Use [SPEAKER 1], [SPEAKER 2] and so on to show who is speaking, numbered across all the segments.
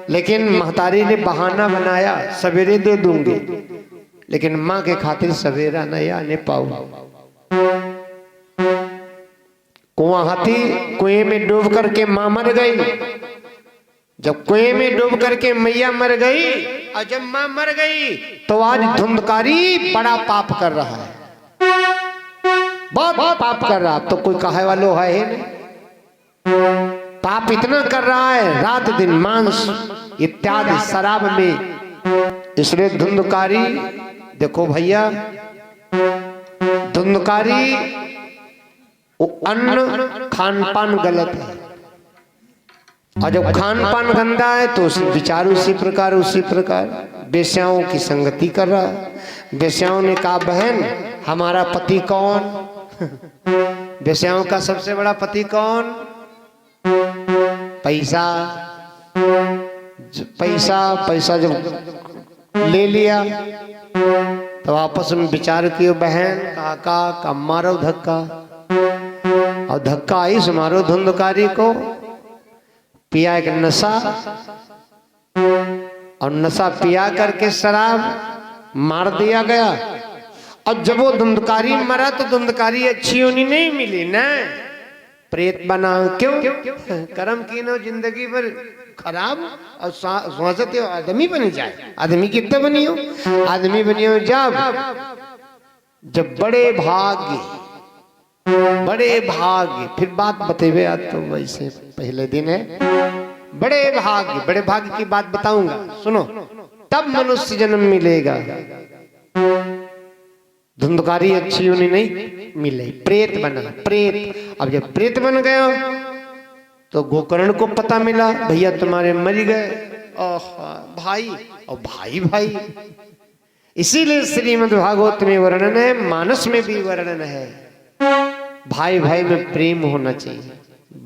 [SPEAKER 1] लेकिन महतारी ने बहाना बनाया, सवेरे दे दूंगी, लेकिन माँ के खातिर सवेरा नहीं आने पाऊ। कुआं हाथी कुएं में डूब करके माँ मर गई। जब कुएं में डूब करके मैया मर गई और जब माँ मर गई तो आज धुंधकारी बड़ा पाप कर रहा है, बहुत पाप कर रहा। तो कोई कहे वालो है ही नहीं, पाप इतना कर रहा है, रात दिन मांस इत्यादि शराब में। इसलिए धुंधकारी, देखो भैया, धुंधकारी अन्न खान पान गलत है, और जब खान पान गंदा है तो विचार उसी प्रकार बेश्याओं की संगति कर रहा है। बेश्याओं ने कहा बहन हमारा पति कौन? बेश्याओं का सबसे बड़ा पति कौन? पैसा। पैसा जब ले लिया तो आपस में विचार किए, बहन काका मारो धक्का, और धक्का आई से मारो धुंधकारी को। पिया एक नशा, और नशा पिया करके शराब मार दिया गया। और जब वो धुंधकारी मरा तो धुंधकारी अच्छी होनी नहीं मिली ना, प्रेत बना। क्यों? कर्म की नो जिंदगी भर खराब, और सोचते हो आदमी बनी जाए। आदमी कितने बनी हो? आदमी बनी हो जब बड़े भाग्य। फिर बात बतेवे, आज तो वैसे पहले दिन है। बड़े भाग्य की बात बताऊंगा, सुनो, तब मनुष्य जन्म मिलेगा। धुंधकारी अच्छी होनी नहीं मिले, प्रेत बना, प्रेत। अब जब प्रेत बन गया तो गोकर्ण को पता मिला, भैया तुम्हारे मर गए। भाई, और भाई। इसीलिए श्रीमद् भागवत में वर्णन है, मानस में भी वर्णन है, भाई में प्रेम होना चाहिए,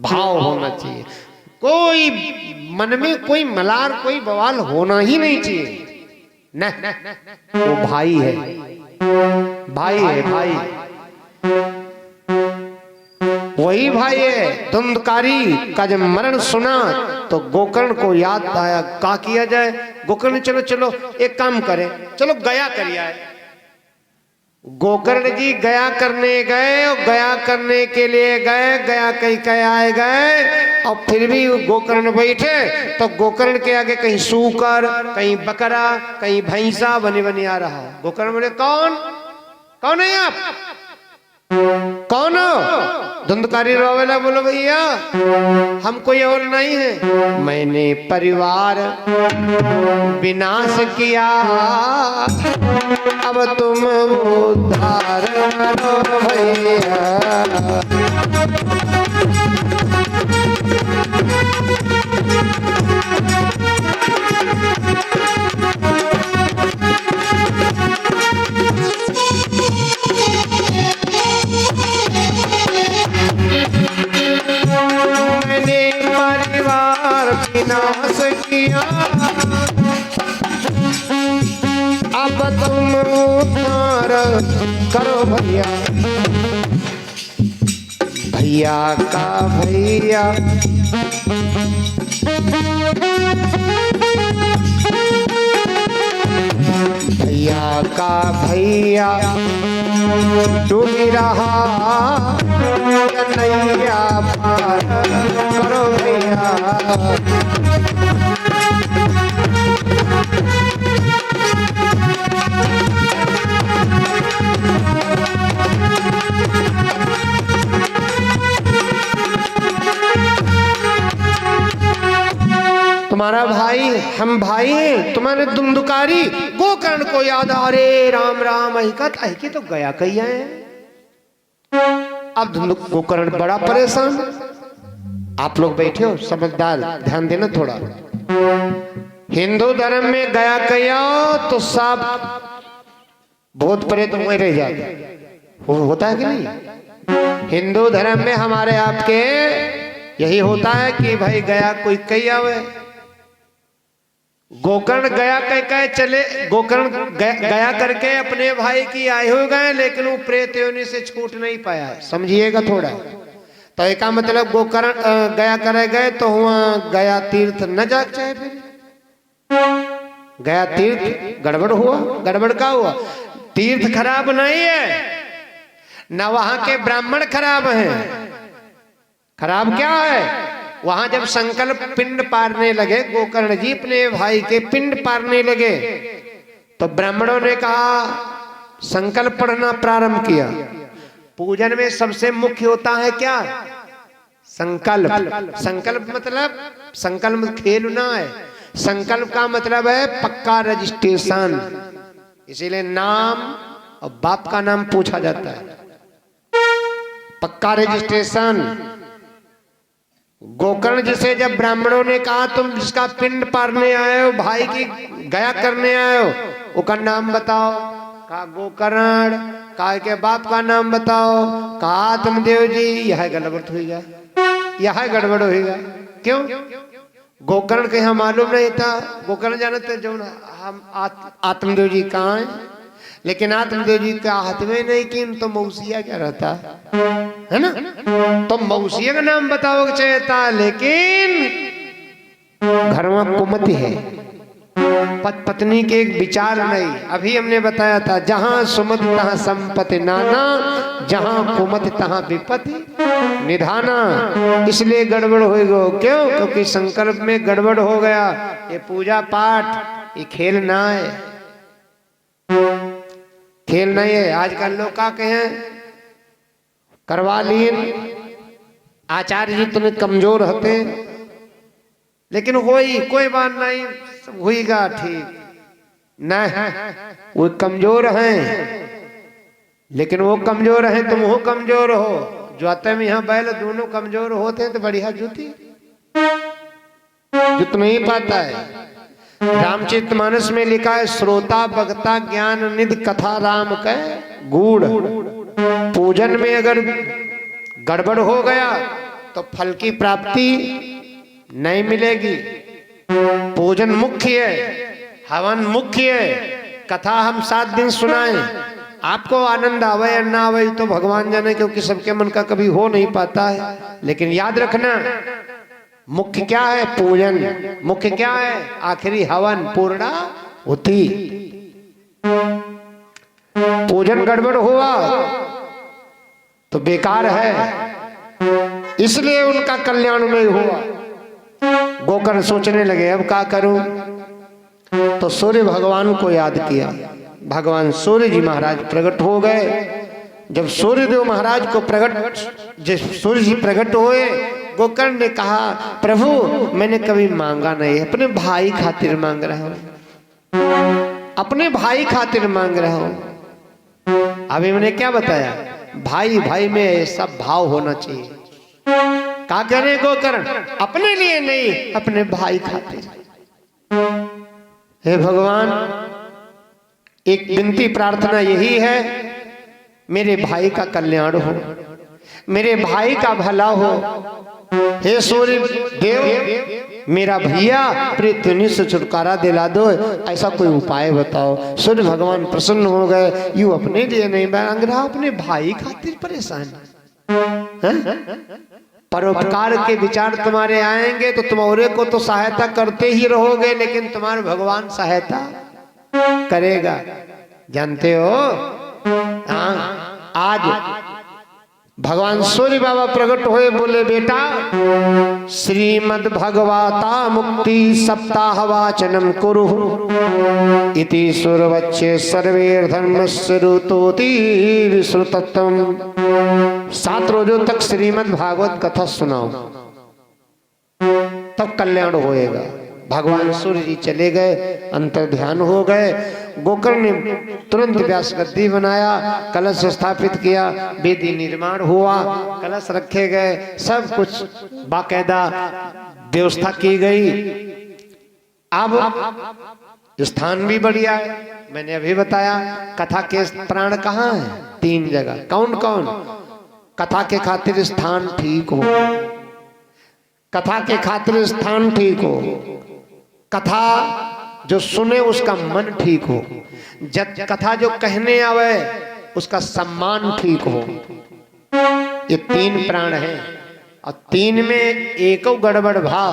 [SPEAKER 1] भाव होना चाहिए। कोई मन में कोई मलार, कोई बवाल होना ही नहीं चाहिए। न, वो भाई है। वही भाई है। धुंधकारी का जब मरण सुना तो गोकर्ण को याद आया, क्या किया जाए? गोकर्ण चलो एक काम करें, चलो गया कर आए। गोकर्ण जी गया करने गए, और गया करने के लिए गया कहीं आए गए, और फिर भी गोकर्ण बैठे तो गोकर्ण के आगे कहीं सूकर, कहीं बकरा, कहीं भैंसा बनी आ रहा। गोकर्ण बोले कौन है आप? कौन हो? धुंधकारी रोवेला, बोलो भैया हम कोई और नहीं है, मैंने परिवार विनाश किया, अब तुम उद्धार करो भैया। विनाश किया, अब तुम उद्धार करो भैया। भैया का भैया, भैया का भैया डूब रहा नैया पार करो भैया। तुम्हारा भाई, हम भाई हैं, तुम्हारे धुंधकारी। गोकर्ण को याद, अरे राम अहिके तो गया कही है। अब गोकर्ण बड़ा परेशान। आप लोग बैठे हो समझदार, ध्यान देना थोड़ा। हिंदू धर्म में गया कहिया तो सब भूत प्रेत वहीं रह जाते, होता है कि नहीं? हिंदू धर्म में हमारे आपके यही होता है कि भाई गया कोई कही आवे। गोकर्ण गया कह चले, गोकर्ण गया करके अपने भाई की आए हो गए, लेकिन वो प्रेत योनि से छूट नहीं पाया। समझिएगा थोड़ा। तो एक मतलब गोकर्ण गया करे गए तो वहां गया तीर्थ न जाग चाहे। फिर गया तीर्थ गड़बड़ हुआ। गड़बड़ का हुआ? तीर्थ खराब नहीं है, न वहां के ब्राह्मण खराब हैं। खराब क्या है? वहां जब संकल्प पिंड पारने लगे, गोकर्ण जी अपने भाई के पिंड पारने लगे, तो ब्राह्मणों ने कहा, संकल्प पढ़ना प्रारंभ किया। पूजन में सबसे मुख्य होता है क्या? संकल्प। संकल्प मतलब, संकल्प खेल ना है, संकल्प का मतलब है पक्का रजिस्ट्रेशन। इसीलिए नाम और बाप का नाम पूछा जाता है, पक्का रजिस्ट्रेशन। गोकर्ण जी से जब ब्राह्मणों ने कहा, तुम जिसका पिंड पारने आए हो, भाई की गया करने आए हो, उसका नाम बताओ। कहा गोकर्ण। कहा के बाप का नाम बताओ। कहा आत्मदेव जी। यह गड़बड़ होगा, यह गड़बड़ होगा। क्यों? गोकर्ण के यहाँ मालूम नहीं था। गोकर्ण जानते जो हम आत्मदेव जी कहाँ हैं, लेकिन आत्मदेव जी का हाथ में नहीं कि तो मौसिया क्या रहता है ना, तो मौसिया का नाम बताओगे चाहता, लेकिन घर में कुमति है, पत्नी के एक विचार नहीं। अभी हमने बताया था, जहां सुमति तहां संपत्ति नाना, जहां कुमति तहां विपत्ति निधाना। इसलिए गड़बड़ हो गयो। क्यों? क्योंकि संकल्प में गड़बड़ हो गया। ये पूजा पाठ ये खेल ना है, खेल नहीं है। आजकल लोग क्या कहें, करवा लिए आचार्य जी तुम्हें कमजोर होते, लेकिन होई कोई बात नहीं, हुईगा ठीक। नहीं, वो कमजोर हैं, लेकिन वो कमजोर हैं, तुम हो कमजोर हो। ज्योति में यहाँ बैल दोनों कमजोर होते हैं तो बढ़िया जूती जुत नहीं पाता है। रामचरितमानस में लिखा है, श्रोता भगता ज्ञान निधि कथा राम का गूढ़। पूजन में अगर गड़बड़ हो गया तो फल की प्राप्ति नहीं मिलेगी। पूजन मुख्य है, हवन मुख्य है। कथा हम 7 दिन सुनाएं, आपको आनंद आवे या ना आवे तो भगवान जाने, क्योंकि सबके मन का कभी हो नहीं पाता है। लेकिन याद रखना, मुख्य क्या है? पूजन। मुख्य क्या है? आखिरी हवन पूर्णा होती। पूजन गड़बड़ हुआ तो बेकार है, इसलिए उनका कल्याण नहीं हुआ। गोकर्ण सोचने लगे, अब क्या करूं? तो सूर्य भगवान को याद किया। भगवान सूर्य जी महाराज प्रकट हो गए। जब सूर्य देव महाराज को प्रकट, जब सूर्य जी प्रकट हुए, गोकर्ण ने कहा, प्रभु मैंने कभी मांगा नहीं, अपने भाई खातिर मांग रहा हूं, अपने भाई खातिर मांग रहा हूं। अभी मैंने क्या बताया? भाई भाई में ऐसा भाव होना चाहिए। क्या करे गोकर्ण? अपने लिए नहीं, अपने भाई खातिर। हे भगवान, एक विनती प्रार्थना यही है, मेरे भाई का कल्याण हो, मेरे भाई का भला हो। हे सूर्य देव, मेरा भैया पृथ्वी से छुटकारा दिला दो, ऐसा कोई उपाय बताओ। सूर्य भगवान प्रसन्न हो गए। यू अपने लिए नहीं मांग रहा, अपने भाई खातिर परेशान है। परोपकार के विचार तुम्हारे आएंगे तो तुम औरे को तो सहायता करते ही रहोगे, लेकिन तुम्हारे भगवान सहायता करेगा। जानते हो, हाँ, आज भगवान सूर्य बाबा प्रकट हुए, बोले बेटा, श्रीमद् भगवता मुक्ति सप्ताह वाचनम कुरु इति सुरवच्चे सर्वे धर्मस्य ऋतोति विश्रुतत्वम्। 7 रोजों तक श्रीमद् भागवत कथा सुनाओ, तब कल्याण होएगा। भगवान सूर्य जी चले गए, अंतर ध्यान हो गए। गोकर्ण ने तुरंत व्यास गद्दी बनाया, कलश स्थापित किया, वेदी निर्माण हुआ, कलश रखे गए, सब कुछ बाकायदा व्यवस्था की गई। अब स्थान भी बढ़िया है। मैंने अभी बताया कथा के प्राण कहाँ है? 3 जगह। कौन कौन? कथा के खातिर स्थान ठीक हो, कथा के खातिर स्थान ठीक हो, कथा जो सुने उसका मन ठीक हो, कथा जो कहने आवे उसका सम्मान ठीक हो। ये 3 प्राण हैं और 3 में एको गड़बड़ भाव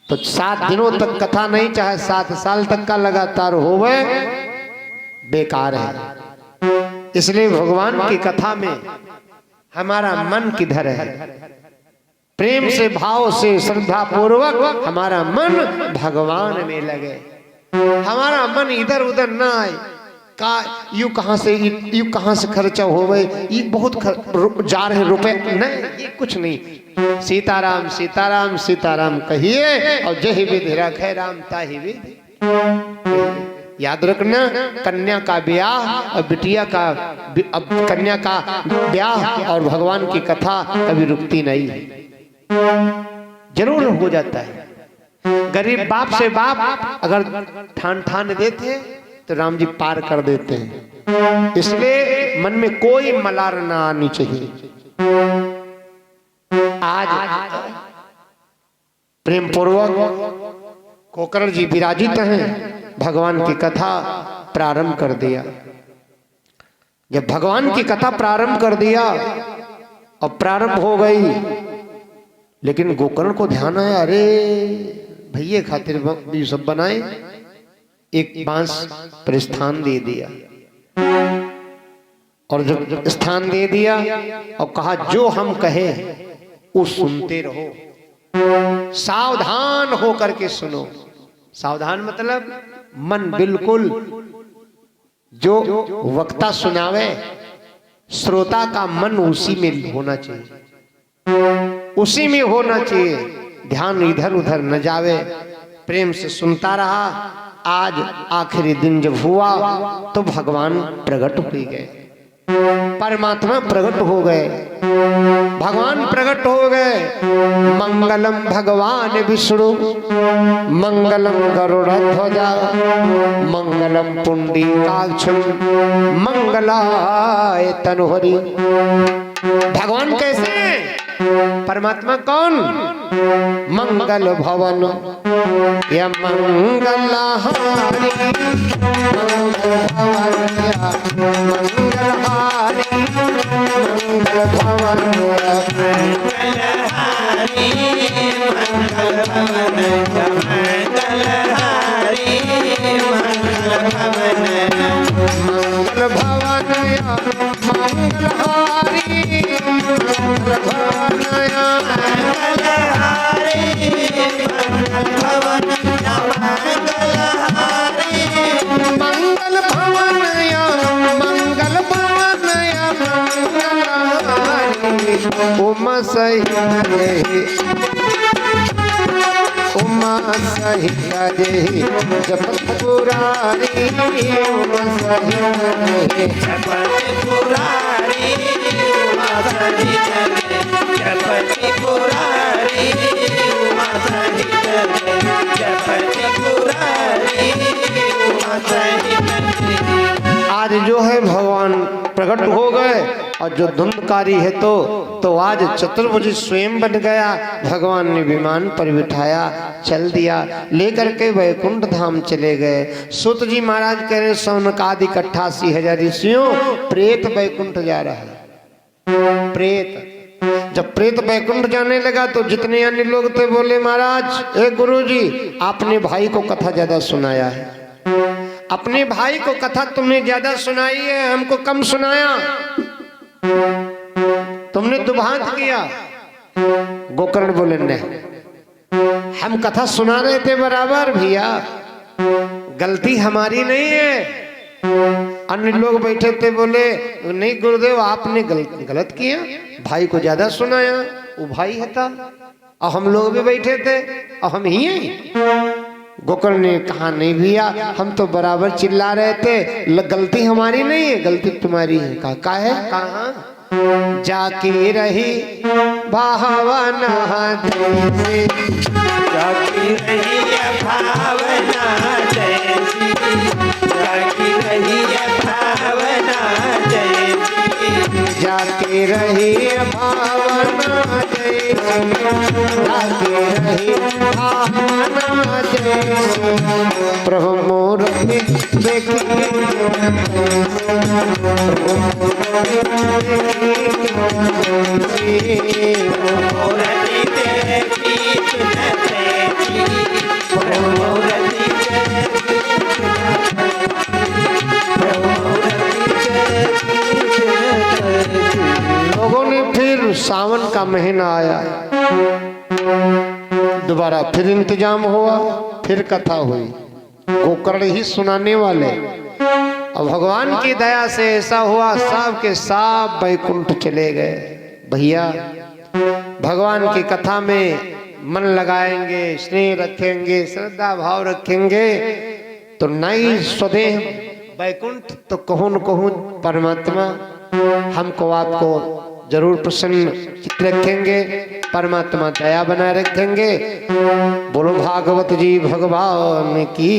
[SPEAKER 1] तो 7 दिनों तक कथा नहीं, चाहे 7 साल तक का लगातार होवे, बेकार है। इसलिए भगवान की कथा में हमारा मन किधर है, प्रेम से, भाव से, श्रद्धा पूर्वक हमारा मन भगवान में लगे, हमारा मन इधर उधर ना आए। यू कहां से खर्चा हो गए, ये बहुत जा रहे रुपए, नहीं, ये कुछ नहीं। सीताराम सीताराम सीताराम कहिए और जय विधि रखे राम ताहि विधि। याद रखना, कन्या का ब्याह और बिटिया का, अब कन्या का ब्याह और भगवान की कथा कभी रुकती नहीं है, जरूर हो जाता है। गरीब बाप से बाप अगर ठान देते तो राम जी पार कर देते हैं। इसलिए मन में कोई मलार ना आनी चाहिए। आज प्रेम पूर्वक कोकर्ण जी विराजित हैं, भगवान की कथा प्रारंभ कर दिया। जब भगवान की कथा प्रारंभ कर दिया और प्रारंभ हो गई, लेकिन गोकर्ण को ध्यान आया, अरे भैया खातिर भी सब बनाए, एक बांस पर स्थान दे दिया। और जब स्थान दे दिया और कहा जो हम कहे वो सुनते रहो, सावधान हो करके सुनो। सावधान मतलब मन बिल्कुल, जो वक्ता सुनावे श्रोता का मन उसी में होना चाहिए, उसी में होना चाहिए, ध्यान इधर उधर न जावे, प्रेम से सुनता रहा। आज आखिरी दिन जब हुआ तो भगवान प्रकट हो गए, परमात्मा प्रकट हो गए, भगवान प्रकट हो गए। मंगलम भगवान विष्णु मंगलम गरुड़ध्वजा मंगलम पुंडरीकाक्षं मंगलाय तनोहरि। भगवान कैसे हैं? परमात्मा कौन? मंगल भवन या मंगलहारी, मंगल भवन या मंगलहारी, मंगल भवन या मंगलहारी, मंगल भवन या मंगलहारी, मंगल भवन या मंगल भवन या मंगलहारी, मंगल भवन या मंगलहारी, मंगल भवन या मंगलहारी, मंगल भवन या मंगल भवन या मंगलहारी। उमा सहित उमा सहित जय जपत पुरारी, उमा सहित जपत पुरारी, उमा सहित जपत पुरारी, उमा सहित जपत पुरारी, उमा सहित। आज जो है भगवान प्रकट हो गए, और जो धुंधकारी है तो आज चतुर्भुज स्वयं बन गया। भगवान ने विमान पर बिठाया, चल दिया, लेकर के वैकुंठ धाम चले गए। सूत जी महाराज कह रहे सौनकादिक 88,000 ऋषियों, प्रेत वैकुंठ जा रहा है। प्रेत जब प्रेत वैकुंठ जाने लगा तो जितने अन्य लोग थे बोले महाराज, ए गुरु जी, आपने भाई को कथा ज्यादा सुनाया है, अपने भाई को कथा तुमने ज्यादा सुनाई है, हमको कम सुनाया, तुमने दुभांत किया। गोकर्ण बोले नहीं, हम कथा सुना रहे थे बराबर भैया, गलती हमारी नहीं है। अन्य लोग बैठे थे बोले नहीं गुरुदेव आपने गलत किया, भाई को ज्यादा सुनाया, वो भाई है था, और हम लोग भी बैठे थे और हम ही हैं। गोकर्ण ने कहा नहीं भैया, हम तो बराबर चिल्ला रहे थे, गलती हमारी नहीं है, गलती तुम्हारी है। कहा है? कहा जाके रही भावना जैसी, जाके रही भावना जैसी, जाके रही भावना जैसी, जाके रही भावना जैसी, जाके रही भावना जैसी, प्रभु मोर देखी, प्रभु महीना आया, दोबारा फिर इंतजाम हुआ, फिर कथा हुई, गोकर्ण ही सुनाने वाले। अब भगवान की दया से ऐसा हुआ सब के सब वैकुंठ चले गए। भैया भगवान की कथा में मन लगाएंगे, स्नेह रखेंगे, श्रद्धा भाव रखेंगे तो नहीं स्वदेह वैकुंठ तो कहूं न कहूं परमात्मा हमको आपको जरूर प्रसन्न चित्त रखेंगे, परमात्मा दया बनाए रखेंगे। बोलो भागवत जी भगवान की।